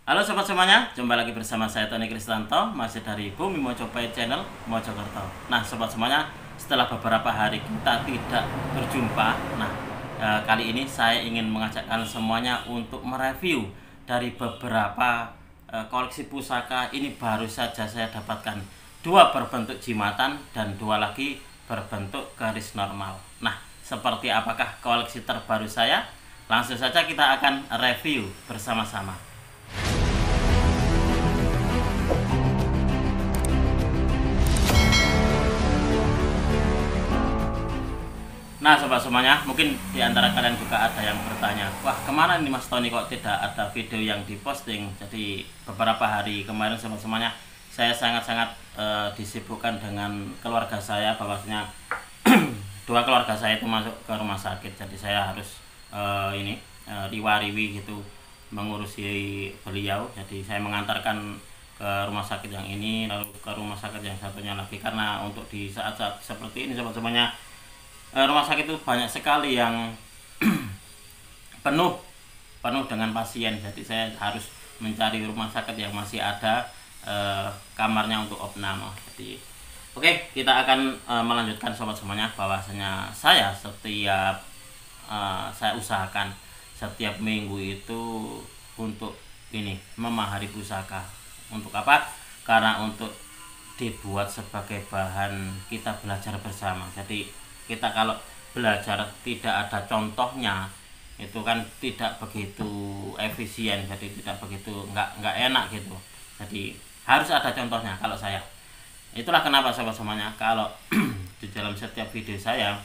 Halo sobat semuanya, jumpa lagi bersama saya Tony Kristanto, masih dari Bumi Mojopahit Channel Mojokerto. Nah sobat semuanya, setelah beberapa hari kita tidak berjumpa, kali ini saya ingin mengajakkan semuanya untuk mereview dari beberapa koleksi pusaka. Ini baru saja saya dapatkan, dua berbentuk jimatan dan dua lagi berbentuk garis normal. Nah, seperti apakah koleksi terbaru saya? Langsung saja kita akan review bersama-sama. Nah sobat semuanya, mungkin di antara kalian juga ada yang bertanya, wah kemana nih Mas Tony kok tidak ada video yang diposting? Jadi beberapa hari kemarin sobat semuanya, saya sangat-sangat disibukkan dengan keluarga saya, bahwasanya dua keluarga saya itu masuk ke rumah sakit. Jadi saya harus riwa-riwi gitu mengurusi beliau. Jadi saya mengantarkan ke rumah sakit yang ini, lalu ke rumah sakit yang satunya lagi, karena untuk di saat-saat seperti ini sobat semuanya, rumah sakit itu banyak sekali yang penuh penuh dengan pasien. Jadi saya harus mencari rumah sakit yang masih ada kamarnya untuk opname. Jadi oke, kita akan melanjutkan sobat semuanya, bahwasanya saya saya usahakan setiap minggu itu untuk ini memahari pusaka. Untuk apa? Karena untuk dibuat sebagai bahan kita belajar bersama. Jadi kita kalau belajar tidak ada contohnya, itu kan tidak begitu efisien, jadi tidak begitu nggak enak gitu. Jadi harus ada contohnya kalau saya. Itulah kenapa sobat semuanya, kalau di dalam setiap video saya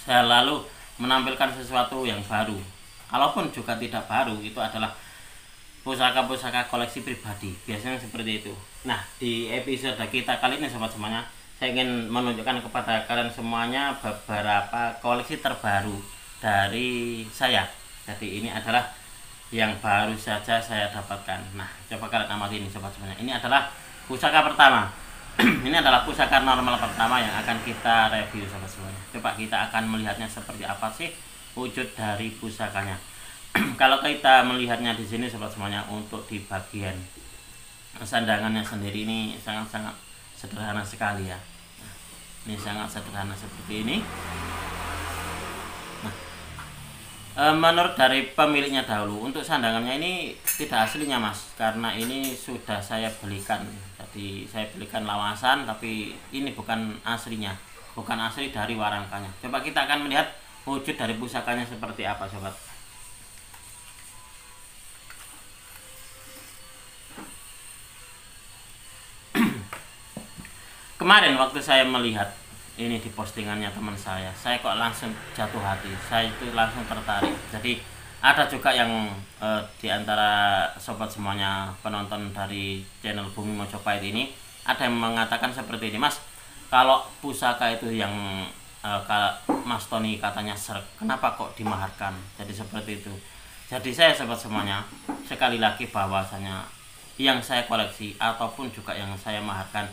lalu menampilkan sesuatu yang baru. Kalaupun juga tidak baru, itu adalah pusaka-pusaka koleksi pribadi, biasanya seperti itu. Nah, di episode kita kali ini sobat semuanya, saya ingin menunjukkan kepada kalian semuanya beberapa koleksi terbaru dari saya. Jadi ini adalah yang baru saja saya dapatkan. Nah, coba kalian amati ini sobat semuanya. Ini adalah pusaka pertama. Ini adalah pusaka normal pertama yang akan kita review sobat semuanya. Coba kita akan melihatnya seperti apa sih wujud dari pusakanya. Kalau kita melihatnya di sini sobat semuanya, untuk di bagian sandangannya sendiri ini sangat-sangat sederhana sekali ya. Nah, ini sangat sederhana seperti ini. Nah, menurut dari pemiliknya dahulu, untuk sandangannya ini tidak aslinya mas, karena ini sudah saya belikan. Jadi saya belikan lawasan, tapi ini bukan aslinya, bukan asli dari warangkanya. Coba kita akan melihat wujud dari pusakanya seperti apa sobat. Kemarin waktu saya melihat ini di postingannya teman saya kok langsung jatuh hati, saya itu langsung tertarik. Jadi ada juga yang di antara sobat semuanya, penonton dari channel Bumi Mojopahit ini, ada yang mengatakan seperti ini, mas, kalau pusaka itu yang Mas Tony katanya seret, kenapa kok dimaharkan? Jadi seperti itu. Jadi saya sobat semuanya, sekali lagi bahwasanya yang saya koleksi ataupun juga yang saya maharkan,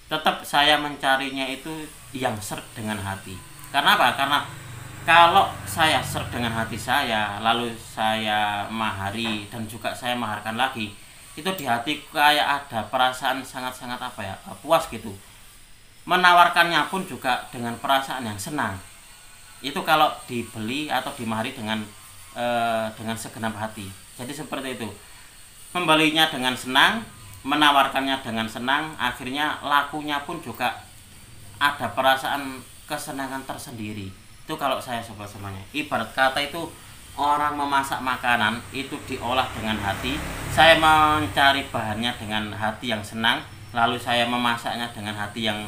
tetap saya mencarinya itu yang serg dengan hati. Karena apa? Karena kalau saya serg dengan hati saya, lalu saya mahari dan juga saya maharkan lagi, itu di hati kayak ada perasaan sangat-sangat apa ya, puas gitu. Menawarkannya pun juga dengan perasaan yang senang. Itu kalau dibeli atau dimahari dengan segenap hati. Jadi seperti itu. Membelinya dengan senang, menawarkannya dengan senang, akhirnya lakunya pun juga ada perasaan kesenangan tersendiri. Itu kalau saya sobat semuanya, ibarat kata itu orang memasak makanan itu diolah dengan hati. Saya mencari bahannya dengan hati yang senang, lalu saya memasaknya dengan hati yang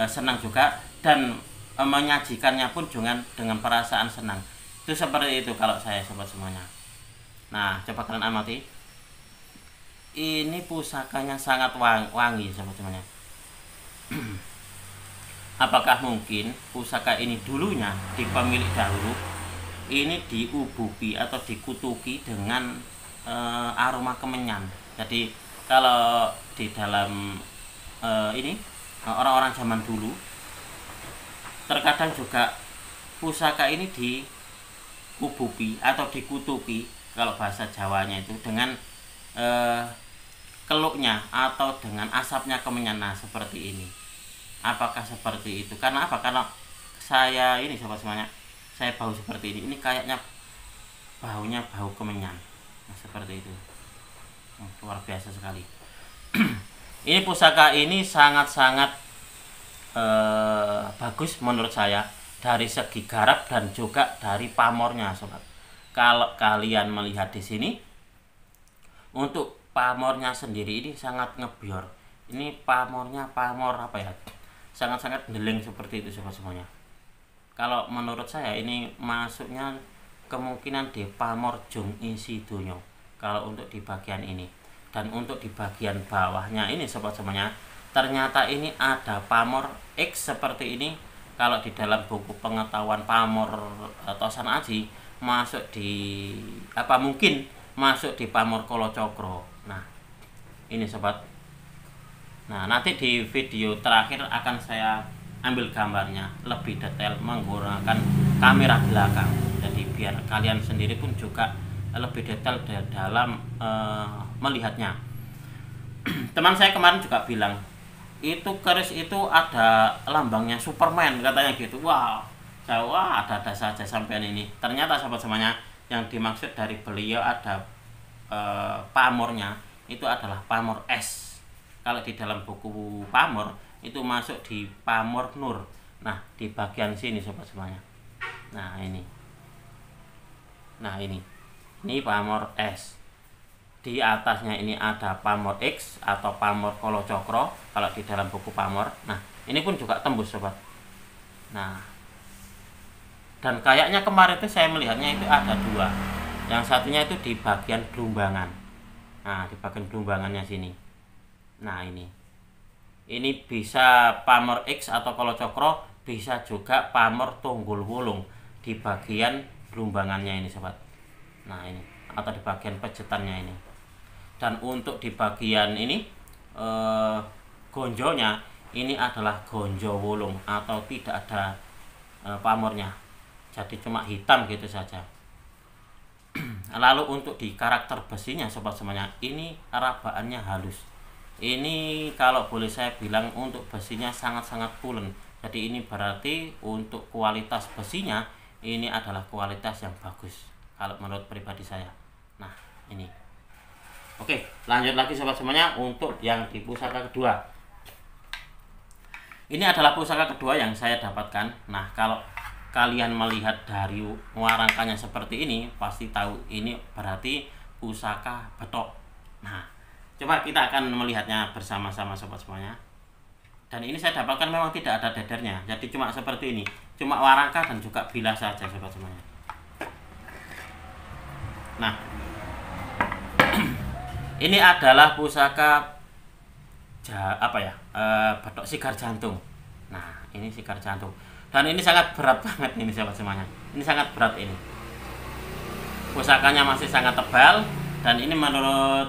senang juga, dan menyajikannya pun dengan perasaan senang. Itu seperti itu kalau saya sobat semuanya. Nah, coba kalian amati. Ini pusakanya sangat wangi sobat semuanya. Apakah mungkin pusaka ini dulunya di pemilik dahulu ini diububi atau dikutuki dengan aroma kemenyan. Jadi kalau di dalam ini orang-orang zaman dulu, terkadang juga pusaka ini diububi atau dikutuki, kalau bahasa Jawanya itu, dengan eh, keluknya atau dengan asapnya kemenyan. Nah, seperti ini. Apakah seperti itu? Karena apa? Karena saya ini sobat semuanya, saya bau seperti ini kayaknya baunya bau kemenyan. Nah, seperti itu. Luar biasa sekali. Ini pusaka ini sangat-sangat bagus menurut saya dari segi garap dan juga dari pamornya, sobat. Kalau kalian melihat di sini, untuk pamornya sendiri ini sangat ngebior. Ini pamornya pamor apa ya? Sangat-sangat deling seperti itu, sobat semuanya. Kalau menurut saya ini masuknya kemungkinan di pamor Jung Isi Donyo kalau untuk di bagian ini. Dan untuk di bagian bawahnya ini, sobat semuanya, ternyata ini ada pamor X seperti ini. Kalau di dalam buku pengetahuan pamor Tosan Aji masuk di apa, mungkin masuk di pamor Kolocokro. Nah, ini sobat. Nah, nanti di video terakhir akan saya ambil gambarnya lebih detail menggunakan kamera belakang. Jadi biar kalian sendiri pun juga lebih detail dalam melihatnya. Teman saya kemarin juga bilang, itu keris itu ada lambangnya Superman katanya gitu. Wow, wah ada saja sampean ini. Ternyata sahabat semuanya, yang dimaksud dari beliau ada pamornya itu adalah pamor S. Kalau di dalam buku pamor itu masuk di pamor Nur. Nah, di bagian sini sobat semuanya. Nah, ini. Nah, ini pamor S. Di atasnya ini ada pamor X atau pamor Kolocokro kalau di dalam buku pamor. Nah, ini pun juga tembus sobat. Nah, dan kayaknya kemarin itu saya melihatnya itu ada dua. Yang satunya itu di bagian gelumbangan. Nah, di bagian gelumbangannya sini. Nah, ini bisa pamor X atau Kolocokro, bisa juga pamor Tunggul Wulung di bagian gelumbangannya ini sobat. Nah, ini atau di bagian pejetannya ini. Dan untuk di bagian ini gonjonya ini adalah gonjo wulung atau tidak ada pamornya, jadi cuma hitam gitu saja. Lalu untuk di karakter besinya sobat semuanya, ini rabaannya halus. Ini kalau boleh saya bilang untuk besinya sangat-sangat pulen. Jadi ini berarti untuk kualitas besinya ini adalah kualitas yang bagus kalau menurut pribadi saya. Nah, ini. Oke, lanjut lagi sobat semuanya untuk yang di pusaka kedua. Ini adalah pusaka kedua yang saya dapatkan. Nah, kalau kalian melihat dari warangkanya seperti ini, pasti tahu ini berarti pusaka betok. Nah, coba kita akan melihatnya bersama-sama sobat semuanya. Dan ini saya dapatkan memang tidak ada dedernya, jadi cuma seperti ini, cuma warangka dan juga bilah saja sobat semuanya. Nah, ini adalah pusaka betok sigar jantung. Nah, ini sigar jantung. Dan ini sangat berat banget ini sobat semuanya. Ini sangat berat ini. Pusakanya masih sangat tebal dan ini menurut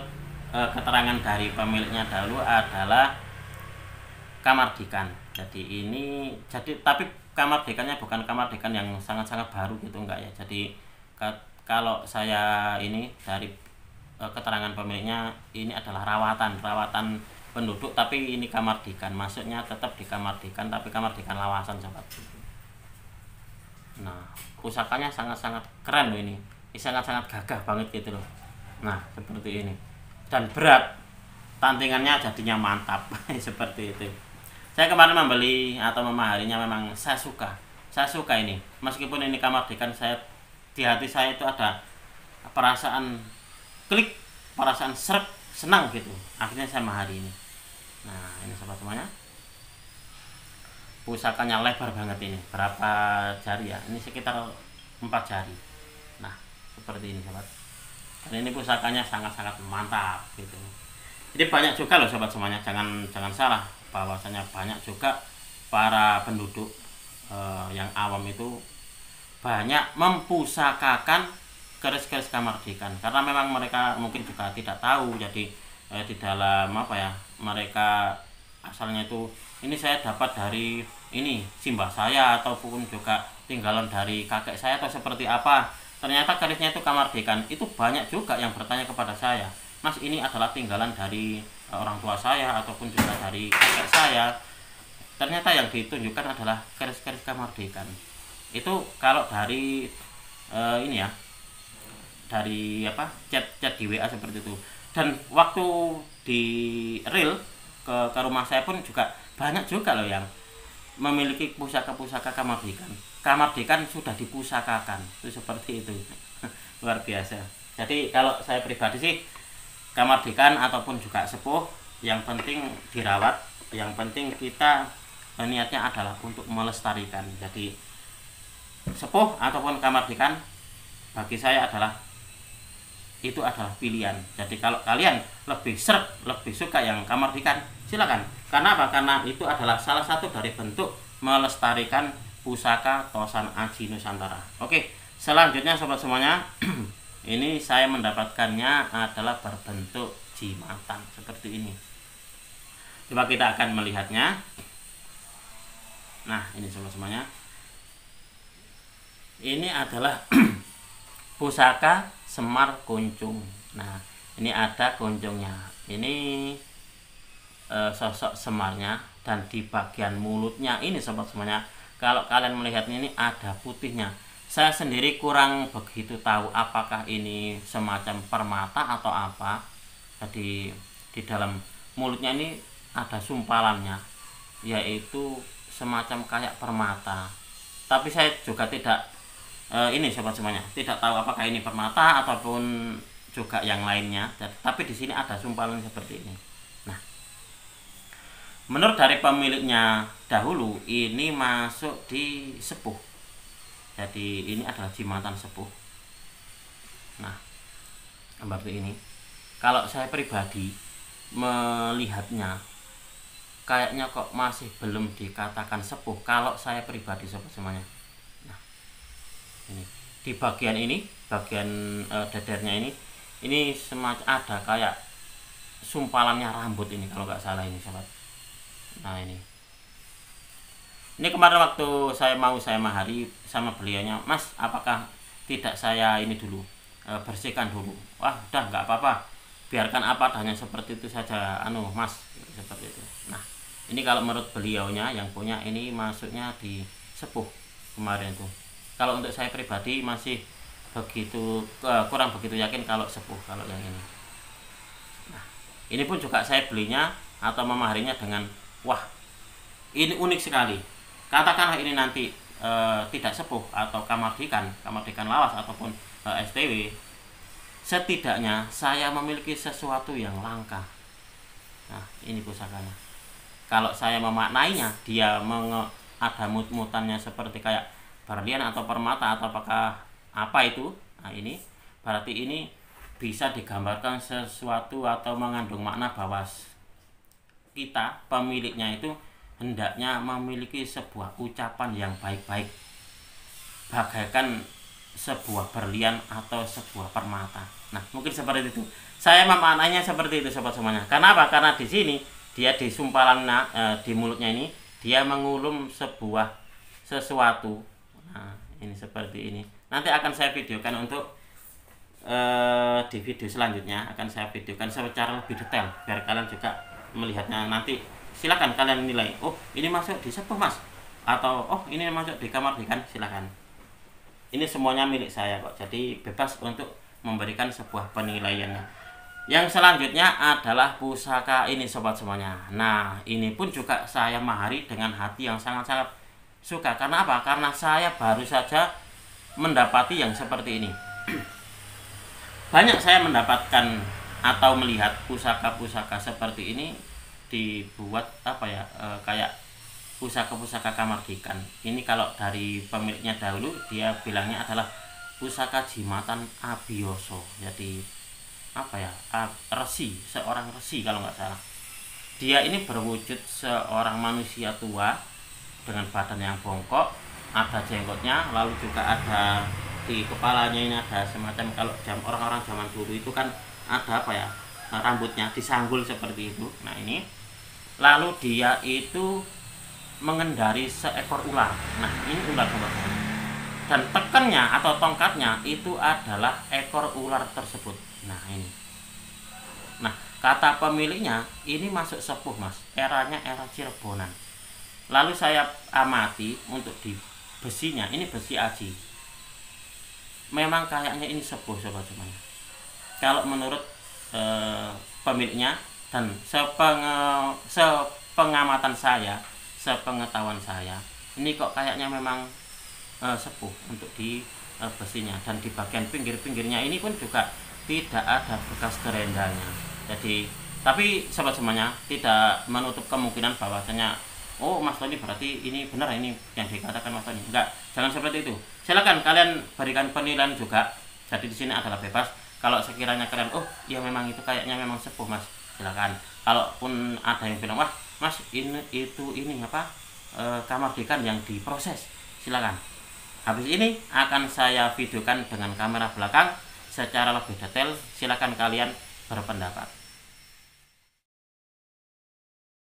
keterangan dari pemiliknya dahulu adalah kamardikan. Tapi kamardikannya bukan kamardikan yang sangat-sangat baru gitu, enggak ya. Jadi kalau saya ini dari keterangan pemiliknya ini adalah rawatan penduduk, tapi ini kamardikan, masuknya tetap di kamardikan tapi kamardikan lawasan sobat. Nah, pusakanya sangat-sangat keren loh ini sangat-sangat gagah banget gitu loh. Nah, seperti ini dan berat, tantingannya jadinya mantap. Seperti itu. Saya kemarin membeli atau memaharinya, memang saya suka ini, meskipun ini kamardikan, di hati saya itu ada perasaan klik, perasaan seret, senang gitu. Akhirnya saya mahari ini. Nah, ini sobat semuanya, pusakanya lebar banget ini. Berapa jari ya? Ini sekitar 4 jari. Nah, seperti ini sobat. Dan ini pusakanya sangat-sangat mantap gitu. Jadi banyak juga loh sobat semuanya, jangan salah bahwasanya banyak juga para penduduk yang awam itu banyak mempusakakan keris-keris kamardikan, karena memang mereka mungkin juga tidak tahu. Jadi di dalam mereka asalnya itu ini saya dapat dari ini simbah saya ataupun juga tinggalan dari kakek saya atau seperti apa. Ternyata kerisnya itu kamardikan. Itu banyak juga yang bertanya kepada saya, Mas ini adalah tinggalan dari orang tua saya ataupun juga dari kakek saya. Ternyata yang ditunjukkan adalah keris-keris kemerdekaan. Itu kalau dari ini ya, dari apa, chat di WA seperti itu. Dan waktu di real ke rumah saya pun juga banyak juga loh yang memiliki pusaka-pusaka kemerdekaan. Kemerdekaan sudah dipusakakan, itu seperti itu. Luar biasa. Jadi kalau saya pribadi sih, kemerdekaan ataupun juga sepuh, yang penting dirawat, yang penting kita niatnya adalah untuk melestarikan. Jadi sepuh ataupun kemerdekaan bagi saya adalah pilihan. Jadi kalau kalian lebih seret, lebih suka yang kemerdekaan, silakan. Karena apa? Karena itu adalah salah satu dari bentuk melestarikan pusaka Tosan Aji Nusantara. Oke, selanjutnya sobat semuanya, ini saya mendapatkannya adalah berbentuk jimatan seperti ini. Coba kita akan melihatnya. Nah, ini sobat semuanya. Ini adalah pusaka Semar Kuncung. Nah, ini ada kuncungnya. Ini sosok Semarnya, dan di bagian mulutnya ini sobat semuanya, kalau kalian melihatnya ini ada putihnya. Saya sendiri kurang begitu tahu apakah ini semacam permata atau apa. Jadi di dalam mulutnya ini ada sumpalannya, yaitu semacam kayak permata. Tapi saya juga tidak ini sobat semuanya, tidak tahu apakah ini permata ataupun juga yang lainnya. Tapi di sini ada sumpalan seperti ini. Nah, menurut dari pemiliknya dahulu ini masuk di sepuh. Jadi ini adalah jimatan sepuh. Nah, seperti ini. Kalau saya pribadi melihatnya, kayaknya kok masih belum dikatakan sepuh kalau saya pribadi sobat semuanya. Nah, ini di bagian ini, bagian dadarnya ini semacam ada kayak sumpalannya rambut ini kalau nggak salah ini sobat. Nah, ini kemarin waktu saya mahari sama beliaunya, Mas, apakah tidak saya ini dulu bersihkan dulu? Wah, udah nggak apa-apa, biarkan apa adanya seperti itu saja, Mas, seperti itu. Nah, ini kalau menurut beliaunya yang punya ini masuknya di sepuh kemarin tuh. Kalau untuk saya pribadi masih begitu kurang begitu yakin kalau sepuh kalau yang ini. Nah, ini pun juga saya belinya atau memaharinya dengan, wah, ini unik sekali. Katakanlah ini nanti tidak sepuh atau kemerdekaan lawas ataupun STW, setidaknya saya memiliki sesuatu yang langka. Nah, ini pusakanya. Kalau saya memaknainya, dia ada mut-mutannya seperti kayak berlian atau permata atau apakah apa itu. Nah, ini berarti ini bisa digambarkan sesuatu atau mengandung makna bahwa kita pemiliknya itu hendaknya memiliki sebuah ucapan yang baik-baik, bagaikan sebuah berlian atau sebuah permata. Nah, mungkin seperti itu. Saya memaknainya seperti itu sobat semuanya. Karena apa? Karena di sini dia di sumpalan di mulutnya ini dia mengulum sebuah sesuatu. Nah, ini seperti ini. Nanti akan saya videokan untuk di video selanjutnya akan saya videokan secara lebih detail biar kalian juga melihatnya. Nanti silakan kalian nilai, oh ini masuk di sepuh Mas, atau oh ini masuk di kemerdekaan, silakan. Ini semuanya milik saya kok, jadi bebas untuk memberikan sebuah penilaiannya. Yang selanjutnya adalah pusaka ini sobat semuanya. Nah, ini pun juga saya mahari dengan hati yang sangat-sangat suka. Karena apa? Karena saya baru saja mendapati yang seperti ini. Banyak saya mendapatkan atau melihat pusaka-pusaka seperti ini dibuat kayak pusaka-pusaka kemerdekaan. Ini kalau dari pemiliknya dahulu dia bilangnya adalah pusaka jimatan Abiyosho. Jadi resi, seorang resi kalau nggak salah. Dia ini berwujud seorang manusia tua dengan badan yang bongkok, ada jenggotnya, lalu juga ada di kepalanya ini ada semacam, kalau orang-orang zaman dulu itu kan ada rambutnya disanggul seperti itu. Nah, ini lalu dia itu mengendari seekor ular. Nah, ini ular teman-teman. Dan tekannya atau tongkatnya itu adalah ekor ular tersebut. Nah, ini kata pemiliknya ini masuk sepuh mas, eranya era Cirebonan. Lalu saya amati untuk di besinya, ini besi aji, memang kayaknya ini sepuh sobat semuanya. Kalau menurut pemiliknya dan sepengamatan saya, sepengetahuan saya, ini kok kayaknya memang sepuh untuk di besinya. Dan di bagian pinggir-pinggirnya ini pun juga tidak ada bekas gerendanya. Jadi tapi sobat semuanya tidak menutup kemungkinan bahwasanya oh Mas Tony berarti ini benar, ini yang dikatakan Mas Tony. Enggak, jangan seperti itu. Silakan kalian berikan penilaian juga. Jadi di sini adalah bebas. Kalau sekiranya kalian oh ya memang itu kayaknya memang sepuh Mas, silakan. Kalaupun ada yang bilang wah Mas ini apa kamar dekan yang diproses, silakan. Habis ini akan saya videokan dengan kamera belakang secara lebih detail. Silakan kalian berpendapat.